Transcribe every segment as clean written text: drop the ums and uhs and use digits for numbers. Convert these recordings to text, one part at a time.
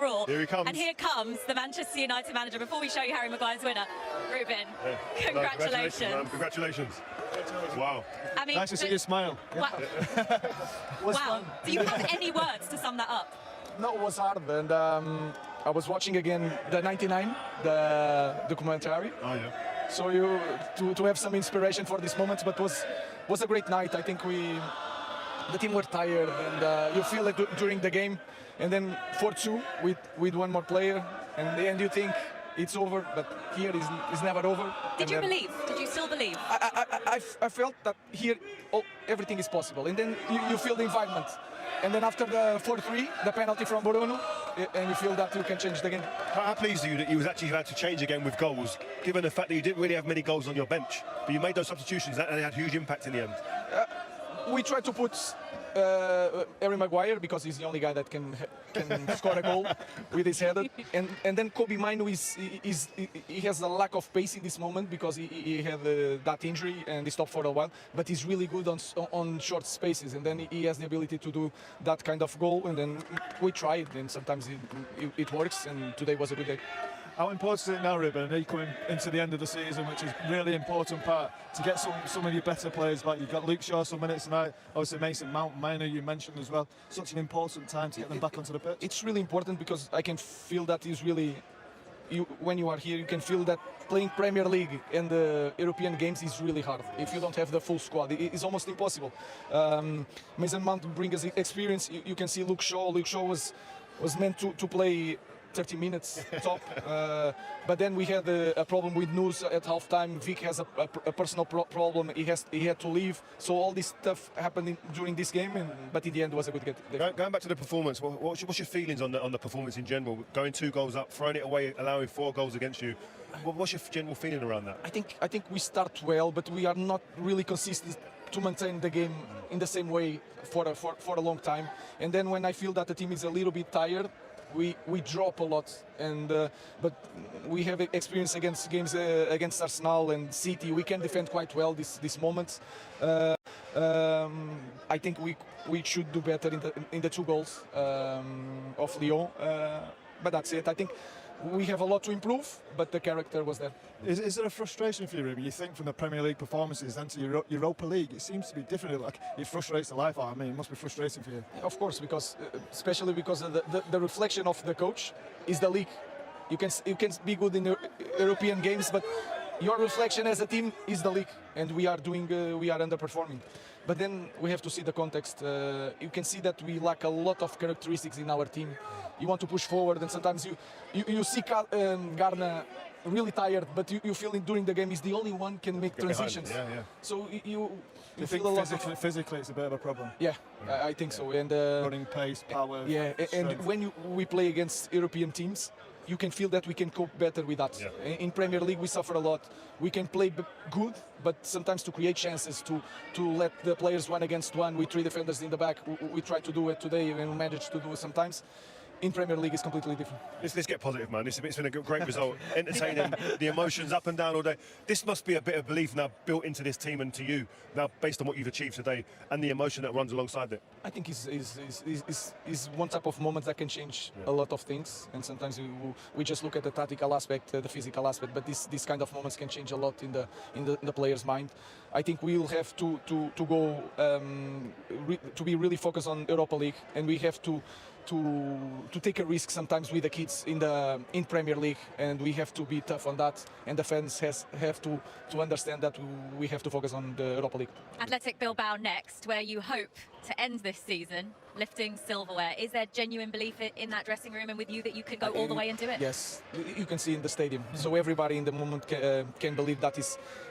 all. Here he comes. And here comes the Manchester United manager. Before we show you Harry Maguire's winner, Ruben, congratulations. No, congratulations. Wow. I mean, Nice to see you smile. Wow. Wow. Do you have any words to sum that up? No, it was hard, and I was watching again the 99, the documentary. Oh yeah. So to have some inspiration for this moment, but was a great night. I think the team were tired, and you feel it during the game, and then 4-2 with one more player, and in the end you think it's over, but here is never over. Did you believe? Did you still believe? I felt that here everything is possible, and then you feel the environment. And then after the 4-3, the penalty from Bruno, and you feel that you can change the game. How pleased are you that you was actually had to change again with goals, given the fact that you didn't really have many goals on your bench, but you made those substitutions and they had huge impact in the end? We tried to put Harry Maguire because he's the only guy that can score a goal with his header, and then Kobe Mino he has a lack of pace in this moment because he had that injury and he stopped for a while, but he's really good on short spaces, and then he has the ability to do that kind of goal, and then we tried, and sometimes it works, and today was a good day. How important is it now, Ruben? I know you're coming into the end of the season, which is a really important part to get some of your better players back. You've got Luke Shaw some minutes tonight, obviously Mason Mount, Minor you mentioned as well. Such an important time to get them back onto the pitch. It's really important because I can feel that is really, when you are here, you can feel that playing Premier League and the European games is really hard. If you don't have the full squad, it's almost impossible. Mason Mount brings us experience. You can see Luke Shaw. Luke Shaw was meant to play 30 minutes top, but then we had a problem with Nuz at halftime. Vic has a personal problem. He had to leave. So all this stuff happened during this game, but in the end it was a good game. Going back to the performance, what's your feelings on the performance in general? Going 2 goals up, throwing it away, allowing 4 goals against you. What's your general feeling around that? I think we start well, but we are not really consistent to maintain the game in the same way for a long time. And then when I feel that the team is a little bit tired, we drop a lot, and but we have experience against games against Arsenal and City. We can defend quite well these moments. I think we should do better in the 2 goals of Lyon, but that's it. I think we have a lot to improve, but the character was there. Is there a frustration for you, Ruben? You think from the Premier League performances then to Europa League, it seems to be different. Like it frustrates the life out of me. It must be frustrating for you. Of course, because especially because of the reflection of the coach is the league. You can be good in the European games, but your reflection as a team is the league, and we are underperforming. But then we have to see the context. You can see that we lack a lot of characteristics in our team. You want to push forward, and sometimes you see Garner really tired, but you feel during the game he's the only one can make transitions. Yeah. So you think feel a lot physically it's a bit of a problem. Yeah, I think so. And running pace, power. Yeah, and when we play against European teams, you can feel that we can cope better with that. Yeah. In Premier League, we suffer a lot. We can play good, but sometimes to create chances, to let the players 1 against 1 with 3 defenders in the back. We try to do it today, and we manage to do it sometimes. In Premier League is completely different. Let's get positive, man. It's been a great result, entertaining, the emotions up and down all day. This must be a bit of belief now built into this team and to you now, based on what you've achieved today and the emotion that runs alongside it. I think is one type of moment that can change a lot of things, and sometimes we just look at the tactical aspect, the physical aspect, but this kind of moments can change a lot in the player's mind. I think we will have to go to be really focused on Europa League, and we have to take a risk sometimes with the kids in Premier League, and we have to be tough on that, and the fans have to understand that we have to focus on the Europa League. Athletic Bilbao next, where you hope to end this season lifting silverware. Is there genuine belief in that dressing room and with you that you could go all the way and do it? Yes, you can see in the stadium. So everybody in the moment can believe that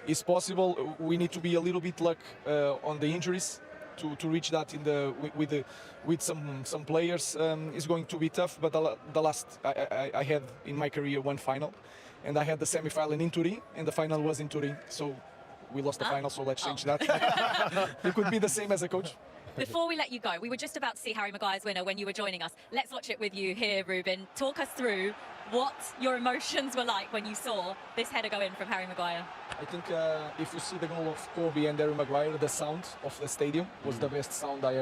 is possible. We need to be a little bit luck on the injuries to reach that with some players. Is going to be tough, but the last I had in my career 1 final, and I had the semi-final in Turin, and the final was in Turin. So we lost the final, so let's change that. It could be the same as a coach. Before we let you go, we were just about to see Harry Maguire's winner when you were joining us. Let's watch it with you here, Ruben. Talk us through what your emotions were like when you saw this header go in from Harry Maguire. I think if you see the goal of Kobe and Harry Maguire, the sound of the stadium was the best sound I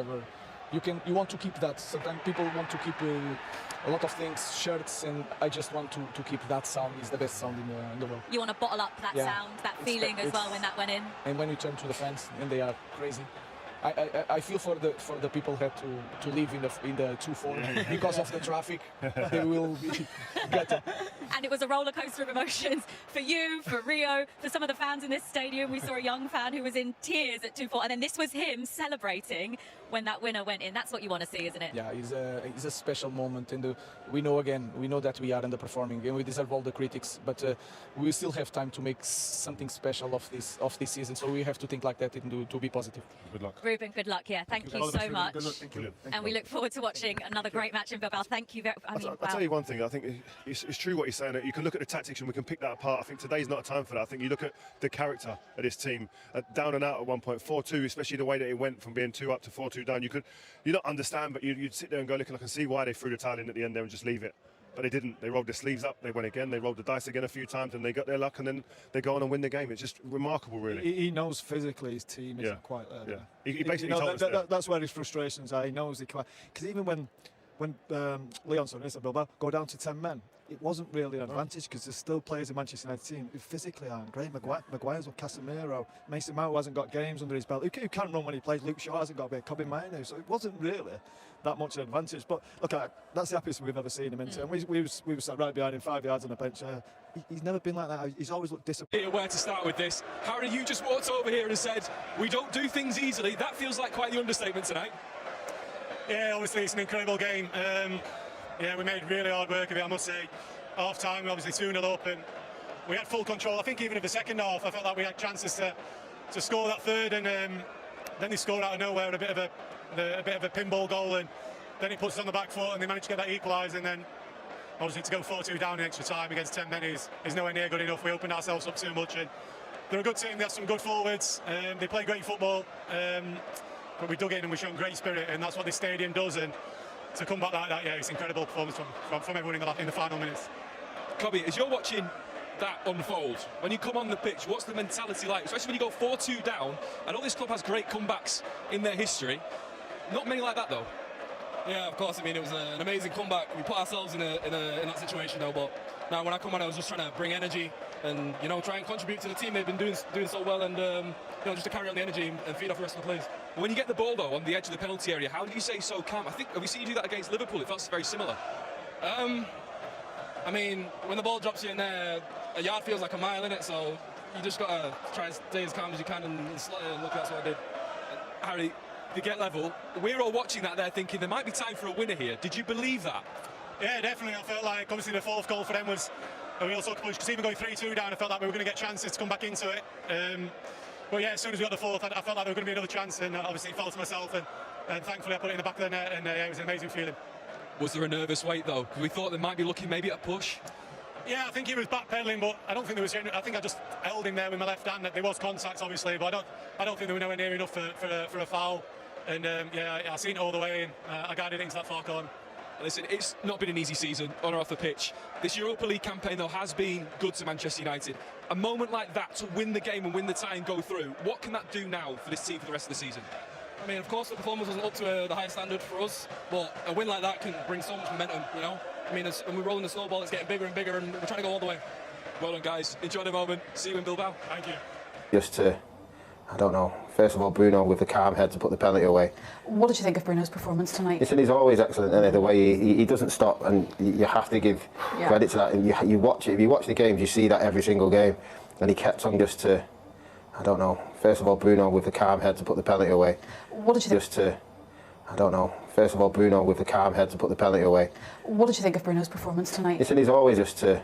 you want to keep that. Sometimes people want to keep a lot of things, shirts, and I just want to keep that sound. Is the best sound in the world. You want to bottle up that sound, that feeling as well when that went in. And when you turn to the fans, and they are crazy. I feel for the people who had to live in the 2-4 because of the traffic. They will be better. And it was a roller coaster of emotions for you, for Rio, for some of the fans in this stadium. We saw a young fan who was in tears at 2-4, and then this was him celebrating when that winner went in. That's what you want to see, isn't it? Yeah, it's a special moment, and we know that we are underperforming, and we deserve all the critics, but we still have time to make something special of this season. So we have to think like that and to be positive. Good luck. Ruben, good luck. Yeah, thank you so much. Good luck. Thank you. And we look forward to watching another great match in Bilbao. Thank you very much. I'll tell you one thing. I think it's true what you're saying. You can look at the tactics and we can pick that apart. I think today's not a time for that. I think you look at the character of this team, down and out at one point, 4-2, especially the way that it went from being 2 up to 4-2 down. You don't understand, but you'd sit there and go, look, and I can see why they threw the towel in at the end there and just leave it. But they didn't. They rolled their sleeves up. They went again. They rolled the dice again a few times, and they got their luck. And then they go on and win the game. It's just remarkable, really. He knows physically his team isn't quite there. Yeah, he basically told us that's where his frustrations are. He knows he can't. Because even when Lyon, Bilbao, go down to 10 men, it wasn't really an advantage because there's still players in Manchester United team who physically aren't great. Maguire's with Casemiro, Mason Mount hasn't got games under his belt. Who can't run when he plays? Luke Shaw hasn't got a bit. Kobe Mainu, so it wasn't really that much of an advantage. But look, that's the happiest we've ever seen him into. And we were sat right behind him, 5 yards on the bench. He's never been like that. He's always looked disappointed. Where to start with this? Harry, you just walked over here and said, we don't do things easily. That feels like quite the understatement tonight. Yeah, obviously it's an incredible game. Yeah, we made really hard work of it, I must say. Half time, we obviously 2-0 up, and we had full control. I think even in the second half, I felt like we had chances to score that third, and then they scored out of nowhere a bit of a pinball goal, and then it puts us on the back foot, and they managed to get that equalised, and then obviously to go 4-2 down in extra time against 10 men is nowhere near good enough. We opened ourselves up too much, and they're a good team. They have some good forwards. They play great football, but we dug in and we've shown great spirit, and that's what this stadium does. And to come back like that, yeah, it's incredible performance from everyone in the final minutes. Kobe, as you're watching that unfold, when you come on the pitch, what's the mentality like? Especially when you go 4-2 down. I know this club has great comebacks in their history. Not many like that, though. Yeah, of course. I mean, it was an amazing comeback. We put ourselves in that situation, though. But now, when I come on, I was just trying to bring energy and try and contribute to the team. They've been doing so well, and just to carry on the energy and feed off the rest of the players. When you get the ball, though, on the edge of the penalty area, how do you stay so calm? I think have we seen you do that against Liverpool? It felt very similar. I mean, when the ball drops you in there, a yard feels like a mile in it, so you just got to try and stay as calm as you can, and look, that's what I did. Harry, they get level. We're all watching that there thinking there might be time for a winner here. Did you believe that? Yeah, definitely. I felt like, obviously, the fourth goal for them was a real sucker punch, because even going 3-2 down, I felt like we were going to get chances to come back into it. But yeah, as soon as we got the fourth, I felt like there was going to be another chance, and obviously it fell to myself, and thankfully I put it in the back of the net, and yeah, it was an amazing feeling. Was there a nervous wait, though? Because we thought they might be looking maybe at a push. Yeah, I think he was backpedaling, but I don't think there was. I think I just held him there with my left hand. There was contact, obviously, but I don't think they were nowhere near enough for a foul. And yeah, I seen it all the way, and I guided it into that far corner. Listen, it's not been an easy season on or off the pitch. This Europa League campaign, though, has been good to Manchester United. A moment like that to win the game and win the tie and go through, what can that do now for this team for the rest of the season? I mean, of course, the performance wasn't up to the highest standard for us, but a win like that can bring so much momentum, I mean, when we're rolling the snowball, it's getting bigger and bigger, and we're trying to go all the way. Well done, guys. Enjoy the moment. See you in Bilbao. Thank you. Just to, I don't know, first of all, Bruno with the calm head to put the penalty away. What did you think of Bruno's performance tonight? Listen, he's always excellent, isn't he? The way he doesn't stop, and you have to give credit to that. And you watch it. If you watch the games, you see that every single game. And he kept on just to, I don't know, first of all, Bruno with the calm head to put the penalty away. What did you think? Just to, I don't know, first of all, Bruno with the calm head to put the penalty away. What did you think of Bruno's performance tonight? Listen, he's always just to,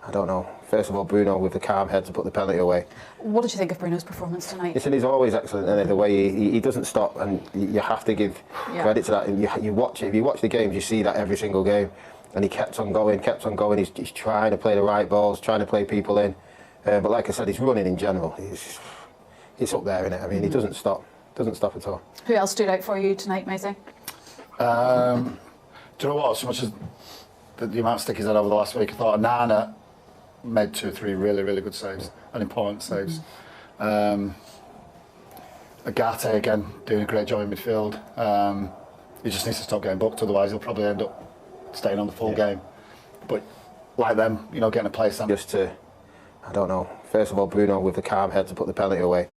I don't know, first of all, Bruno with the calm head to put the penalty away. What did you think of Bruno's performance tonight? Listen, he's always excellent, isn't he? The way he doesn't stop, and you have to give credit to that. And you watch it. If you watch the games, you see that every single game. And he kept on going. He's trying to play the right balls, trying to play people in. But like I said, he's running in general. He's up there, innit? I mean, he doesn't stop at all. Who else stood out for you tonight, Maisie? Do you know what? So much as the amount of stickies I had over the last week, I thought Nana made 2 or 3 really, really good saves and important saves. Agate again doing a great job in midfield. He just needs to stop getting booked, otherwise he'll probably end up staying on the full game. But like them, you know, getting a place. Just to, I don't know. First of all, Bruno with the calm head to put the penalty away.